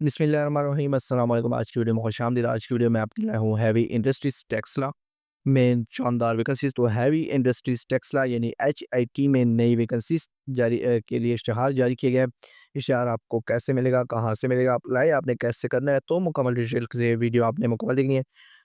बिस्मिल्लाहिर्रहमानिर्रहीम अस्सलाम वालेकुम। आज की वीडियो में खुशामदीद। आज की वीडियो में आपके लिए लाया हूँ हैवी इंडस्ट्रीज टेस्ला में शानदार वैकेंसीज। तो हैवी इंडस्ट्रीज टेस्ला यानी HIT में नई वैकेंसीज के लिए इश्तहार जारी किए गए हैं। इश्तहार आपको कैसे मिलेगा, कहाँ से मिलेगा, अप्लाई आपने कैसे करना है, तो मुकम्मल डिटेल से वीडियो आपने मुकम्मल देखनी है।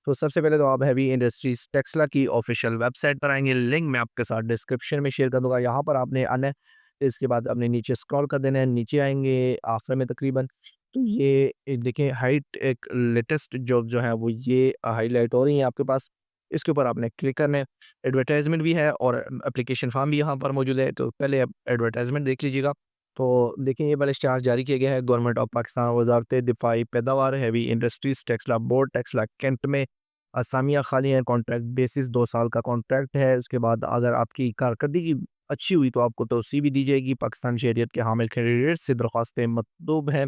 तो सबसे पहले तो आप हैवी इंडस्ट्रीज टेस्ला की ऑफिशियल वेबसाइट पर आएंगे। लिंक मैं आपके साथ डिस्क्रिप्शन में शेयर कर दूंगा। यहाँ पर आपने आना है, इसके बाद आपने नीचे स्क्रॉल कर देना है। नीचे आएंगे आखिर में तकरीबन, तो ये देखिए हाइट एक लेटेस्ट जॉब जो है वो ये हाईलाइट हो रही है आपके पास। इसके ऊपर आपने क्लिक करना है। एडवर्टाइजमेंट भी है और एप्लीकेशन फॉर्म भी यहाँ पर मौजूद है। तो पहले आप एडवर्टाइजमेंट देख लीजिएगा। तो देखिए ये वाला इश्तिहार जारी किया गया है गवर्नमेंट ऑफ पाकिस्तान वजारत दिफाई पैदावार heavy industries Taxila board Taxila cantt में। असामियाँ खाली हैं। कॉन्ट्रैक्ट बेसिस 2 साल का कॉन्ट्रैक्ट है। उसके बाद अगर आपकी कारकर्दगी अच्छी हुई तो आपको तोसी भी दी जाएगी। पाकिस्तान शहरियत के हामिल कैंडिडेट से दरख्वास्तें मतलूब हैं।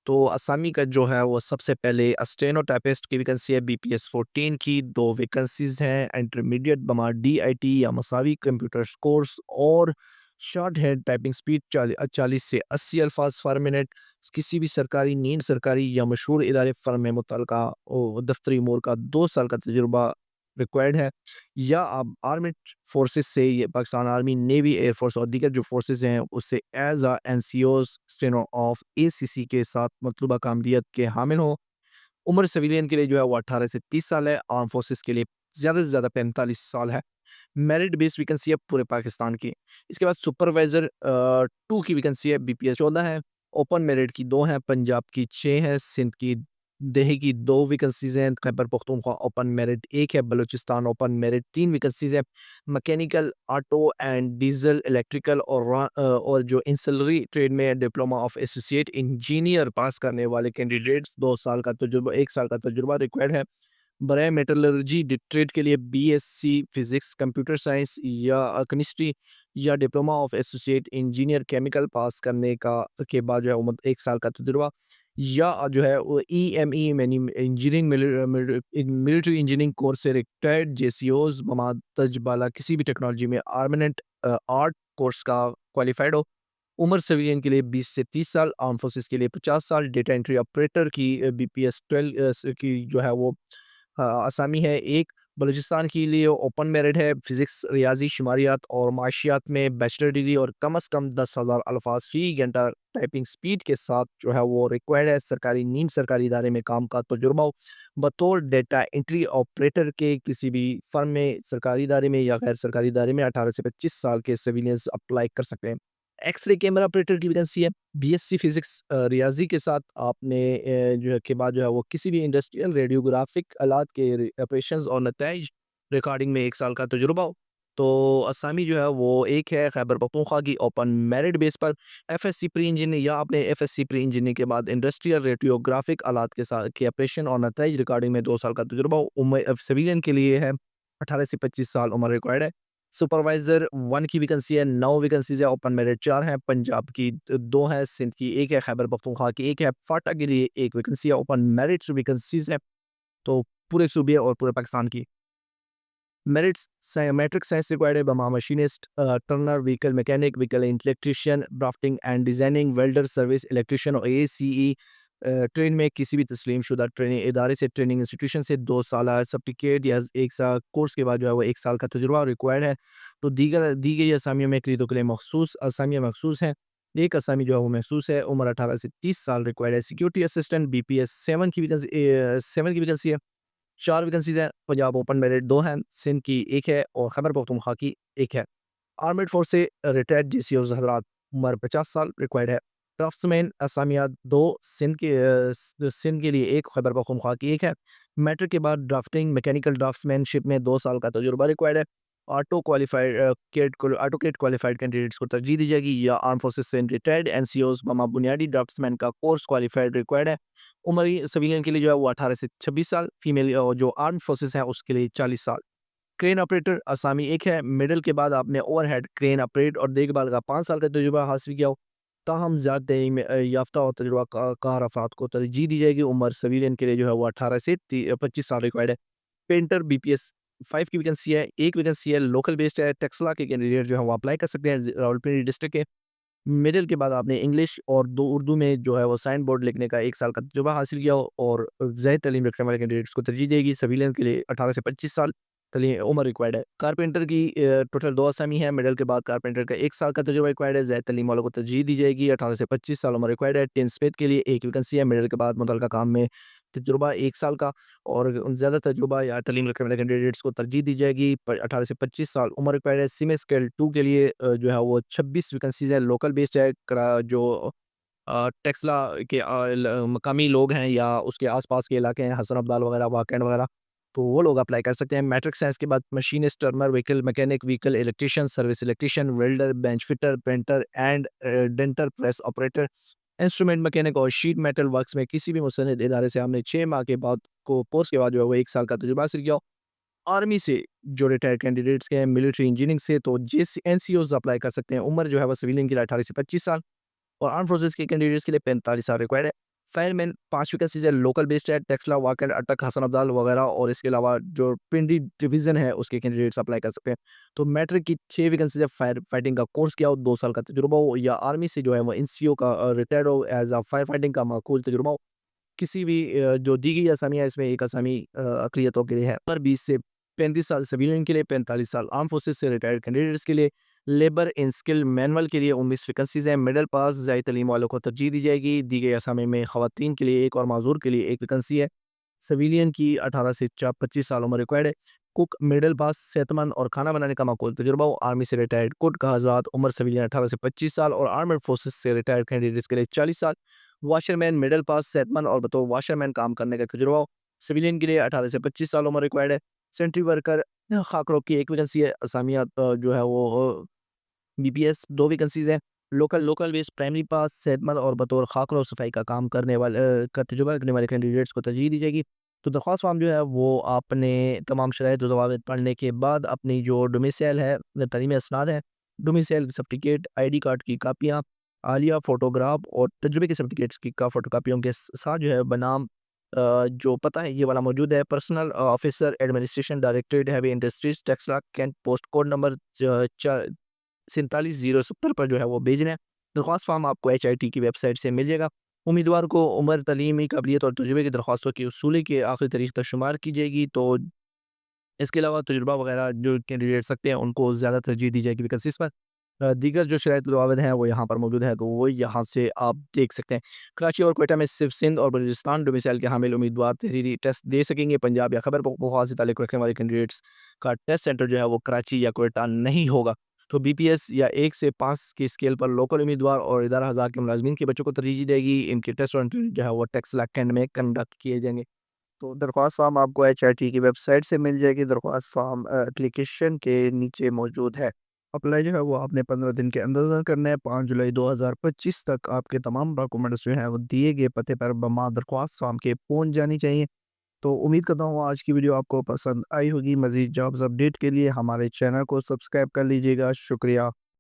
तो असामी का जो है वो सबसे पहले स्टेनोटाइपिस्ट की वैकेंसी है BPS 14 की। 2 वैकेंसीज हैं। इंटरमीडिएट बमा DIT या मसावी कंप्यूटर कोर्स और शॉर्ट हैंड टाइपिंग स्पीड 40 से 80 अल्फाज फर मिनट। किसी भी सरकारी नीन सरकारी या मशहूर इदारे फर्म में मुतलका दफ्तरी उमूर का 2 साल का तजुर्बा रिक्वायर्ड है। या आप आर्मी फोर्सेस से, ये पाकिस्तान आर्मी, नेवी, एयरफोर्स और दीगर जो फोर्सेस हैं उससे as a NCOs steno of ACC के साथ मतलूबा कामलियत के हामिल हों। उम्र सिविलियन के लिए जो है वो 18 से 30 साल है। आर्म फोर्सेस के लिए ज़्यादा से ज़्यादा 45 साल है। मेरिट बेस्ड वैकेंसी है पूरे पाकिस्तान की। इसके बाद सुपरवाइज़र 2 की वैकेंसी है। BPS 14 है। ओपन मेरिट की 2 हैं। पंजाब की 6 हैं। सिंध की देही की 2 वैकेंसीज़ हैं। खैबर पख्तूनख्वा ओपन मेरिट 1 है। बलूचिस्तान ओपन मेरिट 3 वैकेंसीज़ हैं। Mechanical, auto and diesel, electrical और जो इंसिलरी ट्रेड में डिप्लोमा ऑफ एसोसिएट इंजीनियर पास करने वाले कैंडिडेट्स 2 साल का तजुर्बा 1 साल का तजुर्बा रिक्वायर्ड है। बराए मेटलर्जी ट्रेड के लिए BSc फिजिक्स, कंप्यूटर साइंस या केमिस्ट्री या diploma of associate engineer chemical pass करने का के बाद जो है वो 1 साल का तजुर्बा, या जो है वो EME engineering military engineering course से रिटायर्ड JCOs बमा तजबाला किसी भी टेक्नोलॉजी में आर्मिनेंट आर्ट कोर्स का क्वालिफाइड हो। उम्र सिविलियन के लिए 20 से 30 साल, आर्म फोर्सेस के लिए 50 साल। डेटा एंट्री ऑपरेटर की BPS 12 की जो है वो असामी है। एक बलूचिस्तान के लिए ओपन मेरिट है। फिजिक्स, रियाजी, शुमारियात और माशियात में बैचलर डिग्री और कम अज़ कम 10,000 अल्फाज फ़ी घंटा टाइपिंग स्पीड के साथ जो है वो रिक्वायर्ड है। सरकारी नीम सरकारी इदारे में काम का तजुर्बा हो। बतौर डेटा एंट्री ऑपरेटर के किसी भी फर्म में, सरकारी इदारे में या गैर सरकारी इदारे में 18 से 25 साल के सिविलियंस अप्लाई कर सकते हैं। एक्स-रे कैमरा ऑपरेटर की वैकेंसी है। BSc फिजिक्स रियाज़ी के साथ आपने जो है के बाद जो है वो किसी भी इंडस्ट्रियल रेडियोग्राफिक आलात के ऑपरेशंस और नताइज रिकॉर्डिंग में 1 साल का तजुर्बा हो। तो असामी जो है वो एक है खैबर पख्तूनख्वा की ओपन मेरिट बेस पर। FSc प्री इंजीनियर या आपने FSc प्री इंजीनियर के बाद इंडस्ट्रियल रेडियोग्राफिक आलात के साथ के ऑपरेशन और नताइज रिकॉर्डिंग में 2 साल का तजुर्बा हो। उम्र सिविलियन के लिए है 18 से 25 साल उम्र रिक्वायर्ड है। सुपरवाइज़र 1 की वैकेंसी है। 9 वैकेंसीज़ है। ओपन मेरिट 4 हैं। पंजाब की 2 है। सिंध की 1 है। खैबर पख्तूनख्वा की 1 है। फाटा के लिए 1 वैकेंसी है। ओपन मेरिट वैकेंसीज़ है तो पूरे सूबे और पूरे पाकिस्तान की। मेरिट्स मैट्रिक साइंस रिक्वायर्ड है। बमा machinist, Turner, vehicle mechanic, vehicle electrician, drafting and designing, welder, service electrician और ACE ट्रेन में किसी भी तस्लीम शुदा ट्रेनिंग इदारे से, ट्रेनिंग इंस्टीट्यूशन से 2 साल सर्टिफिकेट या 1 साल कोर्स के बाद जो है वो 1 साल का तजुर्बा रिक्वायर्ड है। तो दीगर दी गई असामियों में खरीदों के लिए मखसूस असामियाँ मखसूस हैं। एक असामी जो है वो महसूस है। उम्र 18 से 30 साल रिक्वायर्ड है। सिक्योरिटी असिस्टेंट BPS 7 की वैकेंसी है। 4 वैकेंसीज़ हैं। पंजाब ओपन मेरिट 2 हैं। सिंध की 1 है और खैबर पख्तूनख्वा की 1 है। आर्मेड फोर्स से रिटायर्ड JCOs हज़रात, उम्र 50 साल रिक्वायर्ड है। ड्राफ्ट्समैन असामिया 2 सिंध के लिए 1, खैबर पख्तूनख्वा की 1 है। मैट्रिक के बाद ड्राफ्टिंग मैकेनिकल ड्राफ्ट्समैनशिप में 2 साल का तजुर्बा रिक्वायर्ड है। ऑटो कैड क्वालिफाइड कैंडिडेट्स को तरजीह दी जाएगी। या आर्म फोर्सेस से रिटायर्ड NCOs बमा बुनियादी ड्राफ्ट्समैन का कोर्स क्वालिफाइड रिक्वायर्ड है। उम्र सिविलियन के लिए जो है वो 18 से 26 साल। फीमेल जो आर्म फोर्सेस हैं उसके लिए 40 साल। क्रेन ऑपरेटर असामी 1 है। मिडल के बाद आपने ओवरहेड क्रेन ऑपरेट और देखभाल का 5 साल का तजुर्बा हासिल किया हो। ताहम ज़्यादा तइलीम में याफ्ता और तजुर्बा कार अफराद को तरजीह दी जाएगी। उम्र सिविलियन के लिए जो है वो 18 से 25 साल रिक्वायर्ड है। पेंटर BPS 5 की वैकेंसी है। 1 वैकेंसी है। लोकल बेस्ड है। टेक्सला के कैंडिडेट जो है वो अप्लाई कर सकते हैं रावलपिंडी डिस्ट्रिक्ट के। مڈل کے بعد آپ نے انگلش اور 2 اردو میں جو ہے وہ سائن بورڈ لکھنے کا 1 سال کا تجربہ حاصل کیا ہو، اور زائد تعلیم رکھنے والے کینڈیڈیٹس کو ترجیح دے گی۔ سویلین کے لیے 18 سے 25 سال عمر ریکوائرڈ ہے۔ کارپینٹر کی ٹوٹل 2 اسامی ہے۔ مڈل کے بعد کارپینٹر کا 1 سال کا تجربہ ریکوائرڈ ہے۔ زائد تعلیم والوں کو ترجیح دی جائے گی۔ 18 سے 25 سال عمر ریکوائرڈ ہے۔ ٹین اسمتھ کے لیے 1 ویکنسی ہے۔ مڈل کے بعد متعلقہ کام میں تجربہ 1 سال کا، اور زیادہ تجربہ یا تعلیم رکھنے والے کینڈیڈیٹس کو ترجیح دی جائے گی۔ 18 سے 25 سال عمر ریکوائرڈ ہے۔ سیم اسکیل 2 کے لیے جو ہے وہ 26 ویکنسیز ہے۔ لوکل بیسڈ ہے۔ جو ٹیکسلا کے مقامی لوگ ہیں یا اس کے آس پاس کے علاقے ہیں، حسن ابدال وغیرہ، واقعین وغیرہ، تو وہ لوگ اپلائی کر سکتے ہیں۔ میٹرک سائنس کے بعد machinist, turner, vehicle mechanic, vehicle electrician, service electrician, welder, bench fitter, painter and denter, press operator, instrument mechanic اور شیٹ میٹل ورکس میں کسی بھی مستند ادارے سے ہم نے 6 ماہ کے بعد کو پوسٹ کے بعد جو ہے وہ 1 سال کا تجربہ حاصل کیا ہو۔ آرمی سے جو ریٹائر کینڈیڈیٹس کے ہیں، ملٹری انجینئرنگ سے، تو این سی اوز اپلائی کر سکتے ہیں۔ عمر جو ہے وہ سویلین کے لیے 18 سے 25 سال، اور آرم فورسز کے کینڈیڈیٹس کے لیے 45 سال ریکوائرڈ ہے۔ فائر مین 5 ویکنسیز ہے۔ لوکل بیسڈ ہے۔ ٹیکسلا، واقعہ، اٹک، حسن ابدال وغیرہ، اور اس کے علاوہ جو پنڈی ڈویژن ہے اس کے کینڈیڈیٹس اپلائی کر سکتے ہیں۔ تو میٹرک کی 6 ویکنسیز ہے۔ فائر فائٹنگ کا کورس کیا ہو، 2 سال کا تجربہ ہو، یا آرمی سے جو ہے وہ این سی او کا retired who, as a fire fighting کا معقول تجربہ ہو۔ کسی بھی جو دی گئی اسامی ہے اس میں ایک اسامی اقلیتوں کے لیے ہے۔ پر 20 سے 35 سال سویلین کے لیے، 45 سال آرم فورسز سے ریٹائرڈ کینڈیڈیٹس کے لیے۔ لیبر ان اسکل مینول کے لیے 19 ویکنسیز ہیں۔ مڈل پاس زائد تعلیم والوں کو ترجیح دی جائے گی۔ دی گئی اسامی میں خواتین کے لیے 1 اور معذور کے لیے 1 ویکنسی ہے۔ سویلین کی 18 سے 25 سال عمر ریکوائرڈ ہے۔ کک، مڈل پاس، صحت مند اور کھانا بنانے کا معقول تجربہ ہو۔ آرمی سے ریٹائرڈ کک کا حضرات، عمر سویلین 18 سے 25 سال، اور آرمڈ فورسز سے ریٹائرڈ کینڈیڈیٹس کے لیے 40 سال۔ واشر مین، مڈل پاس، صحت مند اور بطور واشر مین کام کرنے کا تجربہ ہو۔ سویلین کے لیے 18 سے 25 سال عمر ریکوائرڈ ہے۔ سینٹری ورکر، خاکروب کی 1 ویکنسی ہے۔ اسامیات جو ہے وہ بی پی ایس 2 ویکنسیز ہیں۔ لوکل بیس، پرائمری پاس، صحت مند اور بطور خاکروب صفائی کا کام کرنے والے کا تجربہ رکھنے والے کینڈیڈیٹس کو ترجیح دی جائے گی۔ تو درخواست فارم جو ہے وہ آپ نے تمام شرائط و ضوابط پڑھنے کے بعد اپنی جو ڈومیسائل ہے، تعلیمی اسناد ہے، domicile certificate, I D card کی کاپیاں، حالیہ فوٹوگراف اور تجربے کے سرٹیفکیٹس کی فوٹو کاپیوں کے ساتھ جو ہے بنام جو پتہ ہے یہ والا موجود ہے، personal officer, administration directorate, heavy industries, Taxila, cantt, post code number 47,070 پر جو ہے وہ بھیجنا ہے۔ درخواست فارم آپ کو HIT کی ویب سائٹ سے مل جائے گا۔ امیدوار کو عمر، تعلیمی قابلیت اور تجربے کی درخواستوں کی وصولی کے آخری تاریخ تک شمار کی جائے گی۔ تو اس کے علاوہ تجربہ وغیرہ جو کینڈیڈیٹ سکتے ہیں ان کو زیادہ ترجیح دی جائے گی ویکنسیز پر۔ دیگر جو شرائط و ضوابط ہیں وہ یہاں پر موجود ہیں، تو وہ یہاں سے آپ دیکھ سکتے ہیں۔ کراچی اور کوئٹہ میں صرف سندھ اور بلوچستان ڈومیسائل کے حامل امیدوار تحریری ٹیسٹ دے سکیں گے۔ پنجاب یا خیبر پختونخوا سے تعلق رکھنے والے کینڈیڈیٹس کا ٹیسٹ سینٹر جو ہے وہ کراچی یا کوئٹہ نہیں ہوگا۔ تو بی پی ایس یا 1 سے 5 کی اسکیل پر لوکل امیدوار اور ادارہ ہزار کے ملازمین کے بچوں کو ترجیح دے گی۔ ان کے ٹیسٹ اور انٹرویو جو ہے وہ ٹیکسلا کینٹ میں کنڈکٹ کیے جائیں گے۔ تو درخواست فارم آپ کو HIT کی ویب سائٹ سے مل جائے گی۔ درخواست فارم اپلیکیشن کے نیچے موجود ہے۔ اپلائی جو ہے وہ آپ نے 15 دن کے اندر کرنا ہے۔ 5 جولائی 2025 تک آپ کے تمام ڈاکومنٹس جو ہیں وہ دیے گئے پتے پر بما درخواست فارم کے پہنچ جانی چاہیے۔ تو امید کرتا ہوں آج کی ویڈیو آپ کو پسند آئی ہوگی۔ مزید جابز اپڈیٹ کے لیے ہمارے چینل کو سبسکرائب کر لیجیے گا۔ شکریہ۔